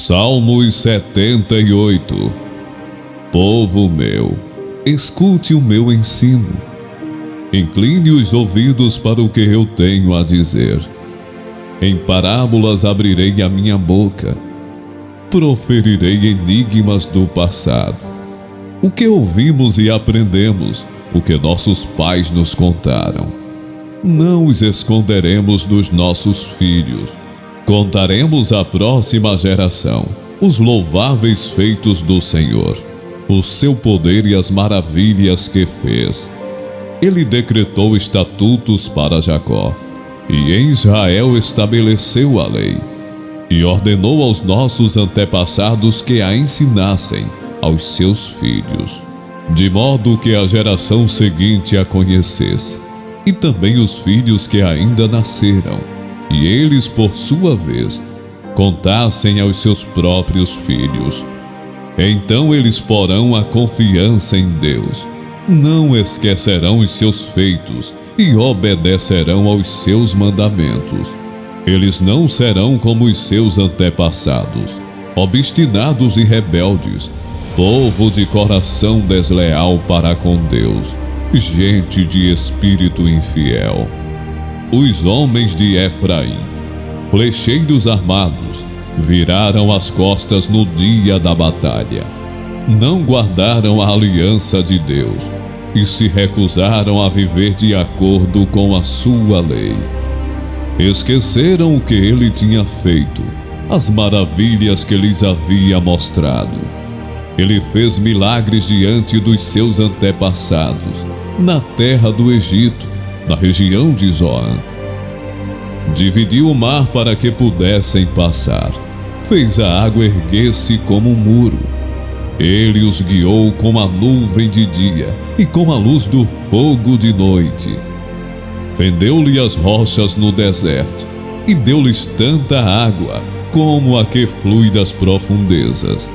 Salmos 78. Povo meu, escute o meu ensino. Incline os ouvidos para o que eu tenho a dizer. Em parábolas abrirei a minha boca. Proferirei enigmas do passado. O que ouvimos e aprendemos, o que nossos pais nos contaram. Não os esconderemos dos nossos filhos. Contaremos à próxima geração os louváveis feitos do Senhor, o seu poder e as maravilhas que fez. Ele decretou estatutos para Jacó, e em Israel estabeleceu a lei, e ordenou aos nossos antepassados que a ensinassem aos seus filhos, de modo que a geração seguinte a conhecesse, e também os filhos que ainda nasceram, e eles, por sua vez, contassem aos seus próprios filhos. Então eles porão a confiança em Deus, não esquecerão os seus feitos e obedecerão aos seus mandamentos. Eles não serão como os seus antepassados, obstinados e rebeldes, povo de coração desleal para com Deus, gente de espírito infiel. Os homens de Efraim, flecheiros armados, viraram as costas no dia da batalha. Não guardaram a aliança de Deus e se recusaram a viver de acordo com a sua lei. Esqueceram o que ele tinha feito, as maravilhas que lhes havia mostrado. Ele fez milagres diante dos seus antepassados, na terra do Egito, na região de Zoan. Dividiu o mar para que pudessem passar. Fez a água erguer-se como um muro. Ele os guiou com a nuvem de dia e com a luz do fogo de noite. Fendeu-lhe as rochas no deserto e deu-lhes tanta água como a que flui das profundezas.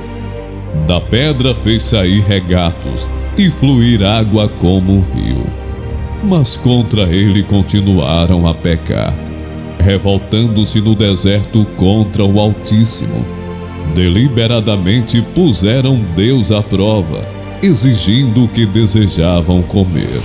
Da pedra fez sair regatos e fluir água como um rio. Mas contra ele continuaram a pecar, revoltando-se no deserto contra o Altíssimo. Deliberadamente puseram Deus à prova, exigindo o que desejavam comer.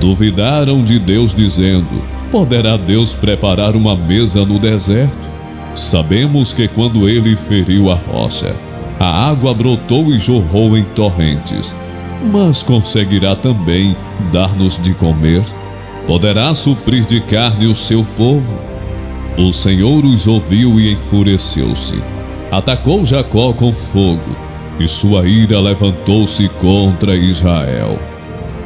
Duvidaram de Deus, dizendo: poderá Deus preparar uma mesa no deserto? Sabemos que quando ele feriu a rocha, a água brotou e jorrou em torrentes. Mas conseguirá também dar-nos de comer? Poderá suprir de carne o seu povo? O Senhor os ouviu e enfureceu-se. Atacou Jacó com fogo, e sua ira levantou-se contra Israel.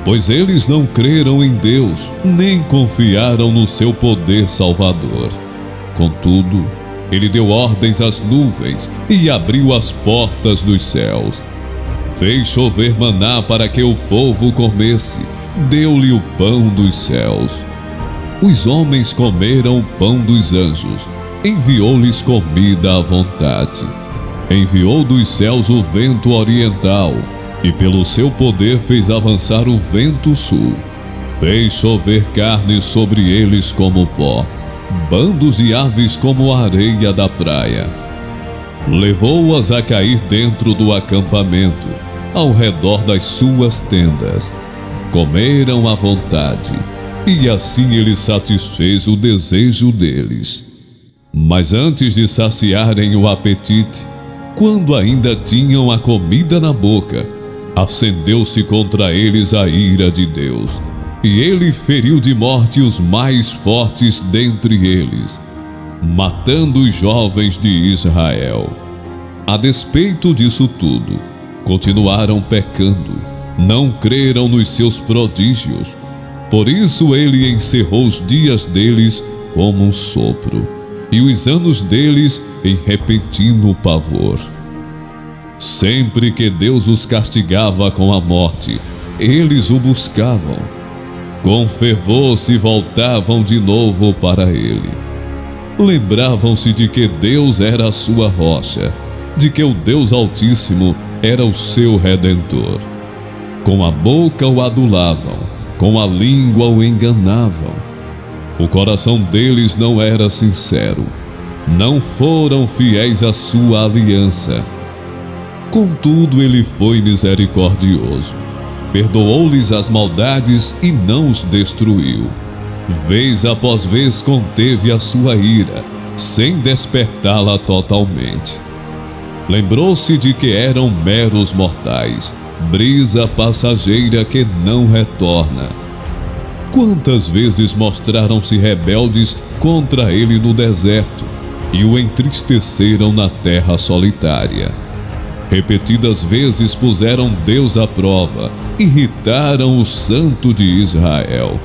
Pois eles não creram em Deus, nem confiaram no seu poder salvador. Contudo, ele deu ordens às nuvens e abriu as portas dos céus. Fez chover maná para que o povo comesse, deu-lhe o pão dos céus. Os homens comeram o pão dos anjos, enviou-lhes comida à vontade. Enviou dos céus o vento oriental, e pelo seu poder fez avançar o vento sul. Fez chover carne sobre eles como pó, bandos de aves como a areia da praia. Levou-as a cair dentro do acampamento, ao redor das suas tendas. Comeram à vontade, e assim ele satisfez o desejo deles. Mas antes de saciarem o apetite, quando ainda tinham a comida na boca, acendeu-se contra eles a ira de Deus, e ele feriu de morte os mais fortes dentre eles, matando os jovens de Israel. A despeito disso tudo, continuaram pecando, não creram nos seus prodígios. Por isso ele encerrou os dias deles como um sopro, e os anos deles em repentino pavor. Sempre que Deus os castigava com a morte, eles o buscavam. Com fervor se voltavam de novo para ele. Lembravam-se de que Deus era a sua rocha, de que o Deus Altíssimo era o seu Redentor. Com a boca o adulavam, com a língua o enganavam. O coração deles não era sincero, não foram fiéis à sua aliança. Contudo, ele foi misericordioso. Perdoou-lhes as maldades e não os destruiu. Vez após vez conteve a sua ira, sem despertá-la totalmente. Lembrou-se de que eram meros mortais, brisa passageira que não retorna. Quantas vezes mostraram-se rebeldes contra ele no deserto e o entristeceram na terra solitária. Repetidas vezes puseram Deus à prova, irritaram o Santo de Israel.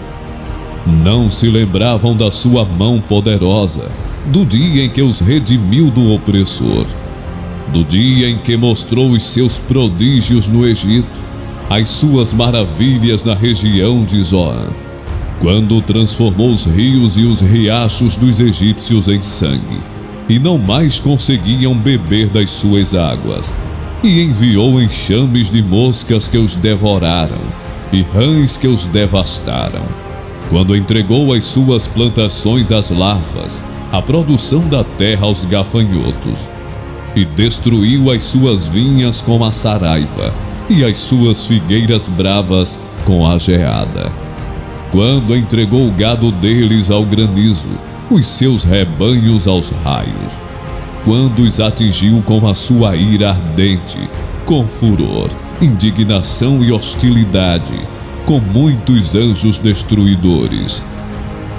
Não se lembravam da sua mão poderosa, do dia em que os redimiu do opressor, do dia em que mostrou os seus prodígios no Egito, as suas maravilhas na região de Zoan, quando transformou os rios e os riachos dos egípcios em sangue, e não mais conseguiam beber das suas águas, e enviou enxames de moscas que os devoraram, e rãs que os devastaram. Quando entregou as suas plantações às larvas, a produção da terra aos gafanhotos, e destruiu as suas vinhas com a saraiva, e as suas figueiras bravas com a geada. Quando entregou o gado deles ao granizo, os seus rebanhos aos raios, quando os atingiu com a sua ira ardente, com furor, indignação e hostilidade, com muitos anjos destruidores.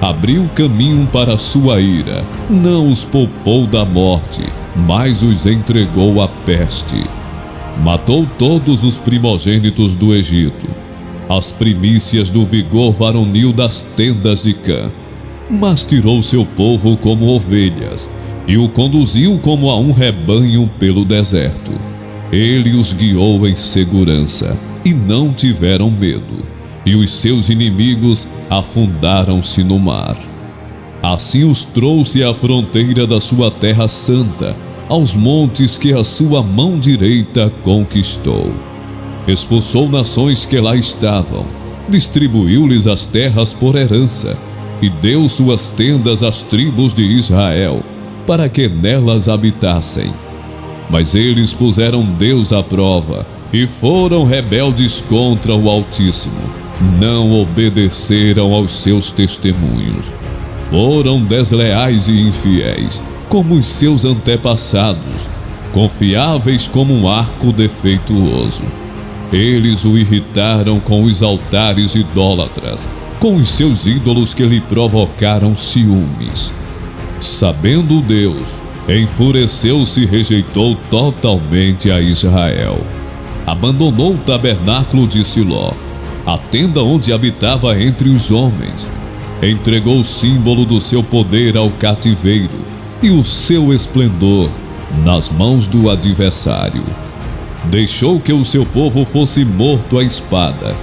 Abriu caminho para a sua ira, não os poupou da morte, mas os entregou à peste. Matou todos os primogênitos do Egito, as primícias do vigor varonil das tendas de Cã, mas tirou seu povo como ovelhas, e o conduziu como a um rebanho pelo deserto. Ele os guiou em segurança, e não tiveram medo, e os seus inimigos afundaram-se no mar. Assim os trouxe à fronteira da sua terra santa, aos montes que a sua mão direita conquistou. Expulsou nações que lá estavam, distribuiu-lhes as terras por herança, e deu suas tendas às tribos de Israel, para que nelas habitassem. Mas eles puseram Deus à prova, e foram rebeldes contra o Altíssimo. Não obedeceram aos seus testemunhos. Foram desleais e infiéis, como os seus antepassados, confiáveis como um arco defeituoso. Eles o irritaram com os altares idólatras, com os seus ídolos que lhe provocaram ciúmes. Sabendo Deus, enfureceu-se e rejeitou totalmente a Israel. Abandonou o tabernáculo de Siló, a tenda onde habitava entre os homens. Entregou o símbolo do seu poder ao cativeiro e o seu esplendor nas mãos do adversário. Deixou que o seu povo fosse morto à espada,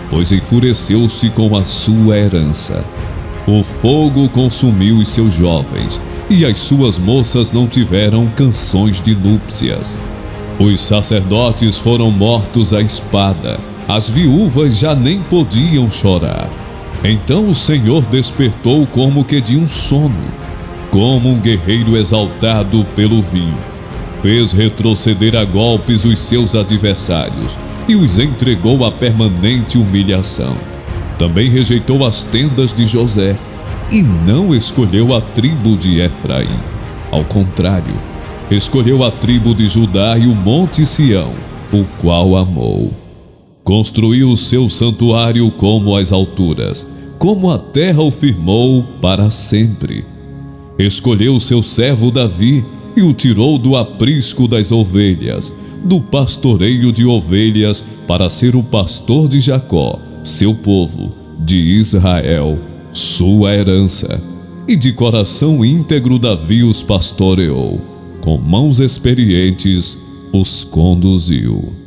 pois enfureceu-se com a sua herança. O fogo consumiu os seus jovens, e as suas moças não tiveram canções de núpcias. Os sacerdotes foram mortos à espada, as viúvas já nem podiam chorar. Então o Senhor despertou como que de um sono, como um guerreiro exaltado pelo vinho. Fez retroceder a golpes os seus adversários e os entregou à permanente humilhação. Também rejeitou as tendas de José e não escolheu a tribo de Efraim. Ao contrário, escolheu a tribo de Judá e o monte Sião, o qual amou. Construiu o seu santuário como as alturas, como a terra o firmou para sempre. Escolheu o seu servo Davi e o tirou do aprisco das ovelhas, do pastoreio de ovelhas, para ser o pastor de Jacó, seu povo, de Israel, sua herança. E de coração íntegro Davi os pastoreou, com mãos experientes os conduziu.